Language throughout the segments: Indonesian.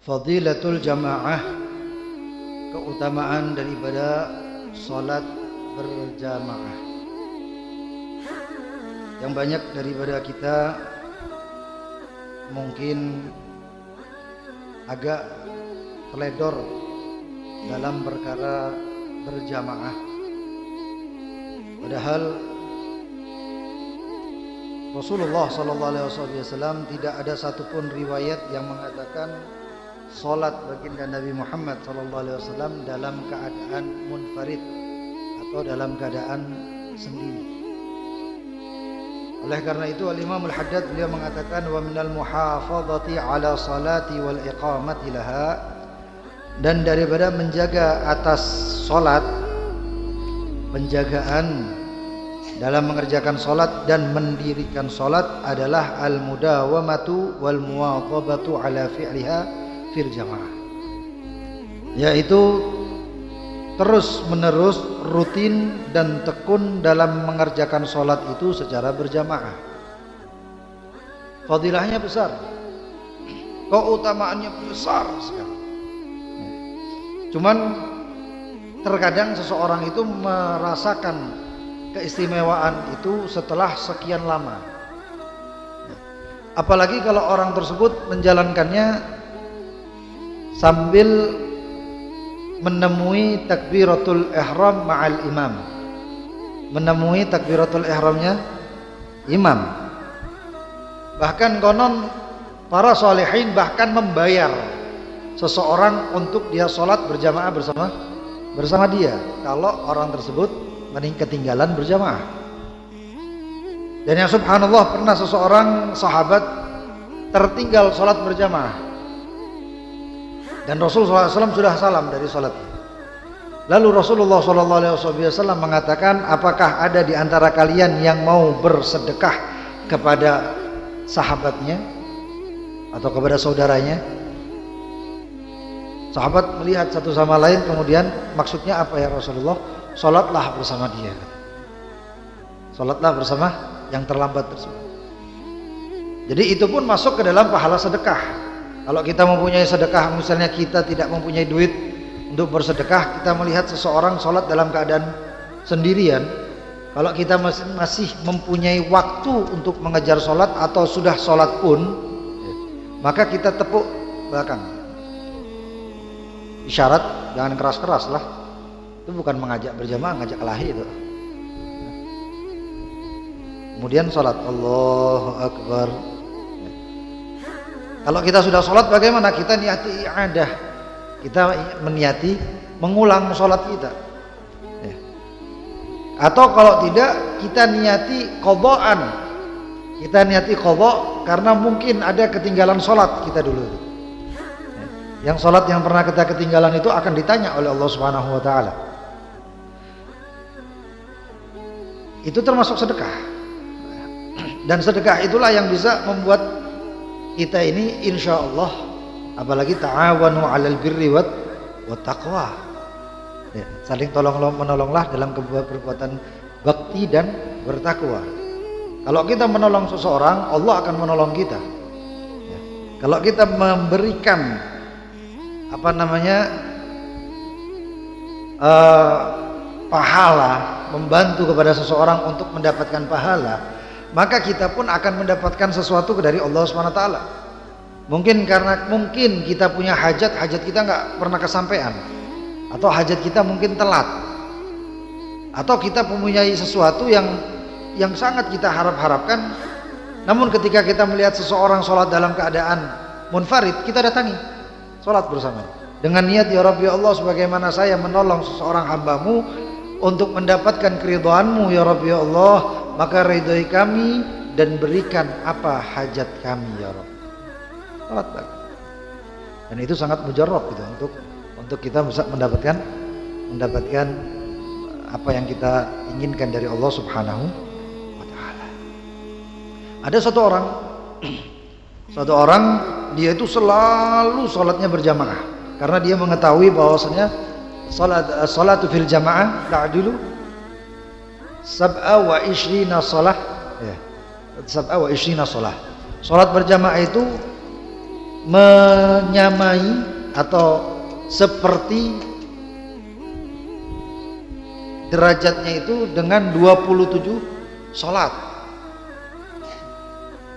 Fadilatul jamaah, keutamaan daripada salat berjamaah. Yang banyak daripada kita mungkin agak teledor dalam perkara berjamaah, padahal Rasulullah SAW tidak ada satupun riwayat yang mengatakan salat baginda Nabi Muhammad SAW dalam keadaan munfarid atau dalam keadaan sendiri. Oleh karena itu Al-Imam Al-Haddad beliau mengatakan wa minal muhafadhati ala salati wal iqamati laha, dan daripada menjaga atas salat, penjagaan dalam mengerjakan salat dan mendirikan salat adalah al-mudawamatu wal muwadhabatu ala fi'liha fil jamaah, yaitu terus menerus, rutin dan tekun dalam mengerjakan salat itu secara berjamaah. Fadilahnya besar, keutamaannya besar sekali. Cuman terkadang seseorang itu merasakan keistimewaan itu setelah sekian lama, apalagi kalau orang tersebut menjalankannya sambil menemui takbiratul ihram ma'al imam, menemui takbiratul ihramnya imam. Bahkan konon para sholihin bahkan membayar seseorang untuk dia sholat berjamaah bersama dia kalau orang tersebut ketinggalan berjamaah. Dan yang subhanallah, pernah seseorang sahabat tertinggal sholat berjamaah dan Rasulullah SAW sudah salam dari sholatnya. Lalu Rasulullah SAW mengatakan, apakah ada di antara kalian yang mau bersedekah kepada sahabatnya atau kepada saudaranya? Sahabat melihat satu sama lain, kemudian maksudnya apa ya Rasulullah? Sholatlah bersama dia, sholatlah bersama yang terlambat tersebut. Jadi itu pun masuk ke dalam pahala sedekah. Kalau kita mempunyai sedekah, misalnya kita tidak mempunyai duit untuk bersedekah, kita melihat seseorang sholat dalam keadaan sendirian, kalau kita masih mempunyai waktu untuk mengejar sholat atau sudah sholat pun, maka kita tepuk belakang, isyarat, jangan keras-keras lah. Itu bukan mengajak berjamaah, ngajak kelahi itu. Kemudian sholat, Allahu Akbar. Kalau kita sudah sholat, bagaimana? Kita niati i'adah, kita meniati mengulang sholat kita. Atau kalau tidak, kita niati qadha'an, kita niati qadha' karena mungkin ada ketinggalan sholat kita dulu. Yang sholat yang pernah kita ketinggalan itu akan ditanya oleh Allah Subhanahu wa Ta'ala. Itu termasuk sedekah, dan sedekah itulah yang bisa membuat kita ini insya Allah, apalagi ta'awanu 'alal birri wat taqwa, saling menolonglah dalam perbuatan bakti dan bertakwa. Kalau kita menolong seseorang, Allah akan menolong kita. Kalau kita memberikan pahala, membantu kepada seseorang untuk mendapatkan pahala, maka kita pun akan mendapatkan sesuatu dari Allah SWT. Mungkin kita punya hajat kita nggak pernah kesampaian, atau hajat kita mungkin telat, atau kita mempunyai sesuatu yang sangat kita harapkan, namun ketika kita melihat seseorang sholat dalam keadaan munfarid, kita datangi sholat bersama dengan niat, ya Rabbi Allah, sebagaimana saya menolong seseorang hambamu untuk mendapatkan keridhaanmu ya Rabbi ya Allah, maka ridhoi kami dan berikan apa hajat kami ya Rabbi. Salat lagi. Dan itu sangat mujarrab gitu, untuk kita bisa mendapatkan apa yang kita inginkan dari Allah Subhanahu wa Ta'ala. Ada satu orang dia itu selalu sholatnya berjamaah, karena dia mengetahui bahwasanya salatu fil jamaah ta'dilu sab'a wa ishrina salah, sab'a wa ishrina salah. Salat berjamaah itu menyamai atau seperti derajatnya itu dengan 27 sholat.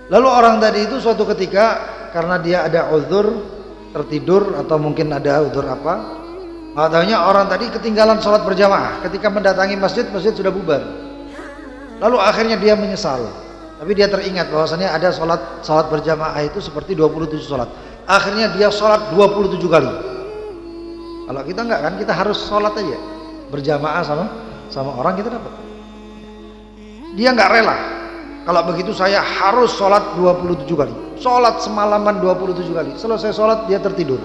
Lalu orang tadi itu suatu ketika karena dia ada uzur, tertidur atau mungkin ada uzur apa, makanya orang tadi ketinggalan sholat berjamaah. Ketika mendatangi masjid, masjid sudah bubar. Lalu akhirnya dia menyesal, tapi dia teringat bahwasanya ada sholat berjamaah itu seperti 27 sholat. Akhirnya dia sholat 27 kali. Kalau kita enggak kan, kita harus sholat aja berjamaah sama orang, kita dapat. Dia enggak rela. Kalau begitu saya harus sholat 27 kali. Sholat semalaman 27 kali. Selesai sholat dia tertidur.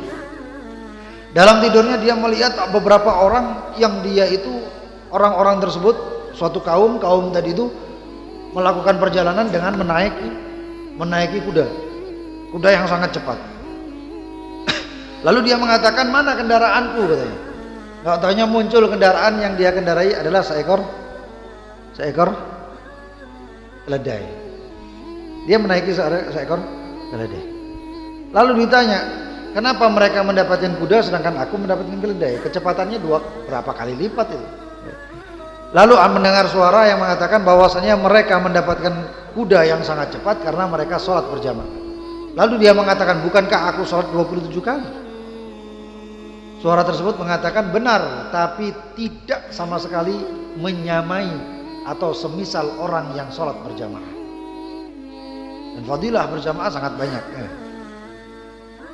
Dalam tidurnya dia melihat beberapa orang yang dia itu, orang-orang tersebut, suatu kaum tadi itu melakukan perjalanan dengan menaiki kuda yang sangat cepat. Lalu dia mengatakan, mana kendaraanku, katanya. Nggak taunya muncul kendaraan yang dia kendarai adalah seekor keledai. Dia menaiki seekor keledai. Lalu ditanya, kenapa mereka mendapatkan kuda sedangkan aku mendapatkan keledai? Kecepatannya berapa kali lipat itu. Lalu mendengar suara yang mengatakan bahwasanya mereka mendapatkan kuda yang sangat cepat karena mereka sholat berjamaah. Lalu dia mengatakan, bukankah aku sholat 27 kali? Suara tersebut mengatakan benar, tapi tidak sama sekali menyamai atau semisal orang yang sholat berjamaah. Dan fadilah berjamaah sangat banyak.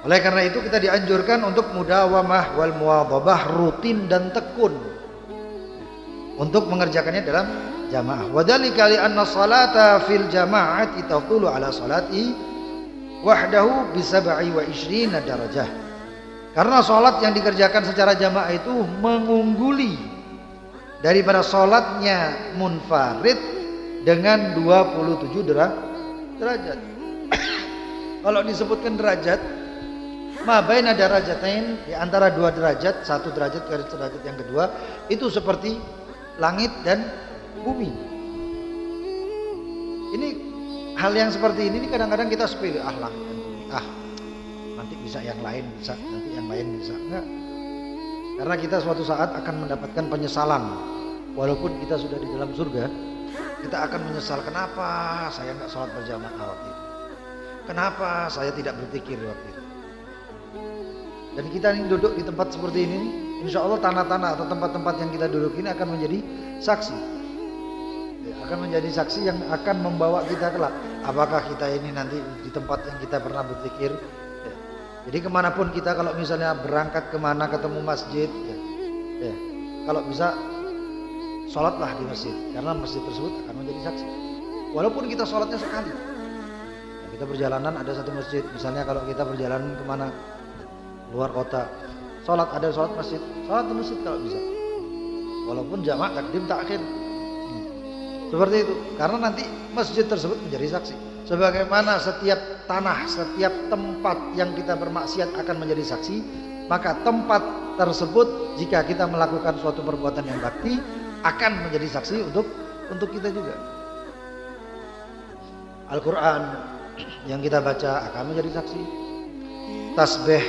Oleh karena itu kita dianjurkan untuk mudawamah wal muwadhabah, rutin dan tekun untuk mengerjakannya dalam jamaah. Wadzalika li anna salata fil jama'ati taqulu ala salati wahdahu bi 27 darajah. Karena sholat yang dikerjakan secara jamaah itu mengungguli daripada sholatnya munfarid dengan 27 derajat. Kalau disebutkan derajat, ma baina darajatain, di antara dua derajat, satu derajat ke derajat yang kedua, itu seperti langit dan bumi. Ini hal yang seperti ini kadang-kadang kita sepele, langit dan bumi, nanti bisa yang lain, nanti yang lain bisa. Enggak. Karena kita suatu saat akan mendapatkan penyesalan. Walaupun kita sudah di dalam surga, kita akan menyesal, kenapa saya enggak sholat berjamaah waktu itu, kenapa saya tidak berzikir waktu itu. Dan kita ini duduk di tempat seperti ini, insya Allah tanah-tanah atau tempat-tempat yang kita duduk ini akan menjadi saksi, akan menjadi saksi yang akan membawa kita kelak. Apakah kita ini nanti di tempat yang kita pernah berzikir. Jadi kemanapun kita, kalau misalnya berangkat kemana ketemu masjid, kalau bisa sholatlah di masjid, karena masjid tersebut akan menjadi saksi. Walaupun kita sholatnya sekali, kita perjalanan ada satu masjid, misalnya kalau kita perjalanan kemana luar kota, ada sholat masjid, sholat di masjid kalau bisa, walaupun jamaah takdim takhir, seperti itu. Karena nanti masjid tersebut menjadi saksi. Sebagaimana setiap tanah, setiap tempat yang kita bermaksiat akan menjadi saksi, maka tempat tersebut jika kita melakukan suatu perbuatan yang bakti akan menjadi saksi untuk kita juga. Al-Quran yang kita baca akan menjadi saksi. Tasbih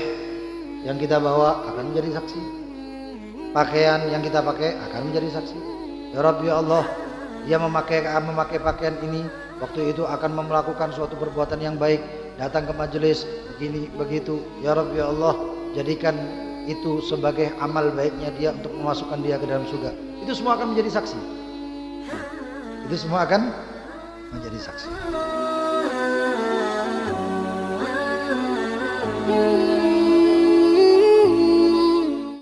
yang kita bawa akan menjadi saksi. Pakaian yang kita pakai akan menjadi saksi. Ya Rabbi, ya Allah, dia memakai pakaian ini waktu itu akan melakukan suatu perbuatan yang baik, datang ke majelis begini begitu. Ya Rabbi, ya Allah, jadikan itu sebagai amal baiknya dia untuk memasukkan dia ke dalam surga. Itu semua akan menjadi saksi. Itu semua akan menjadi saksi.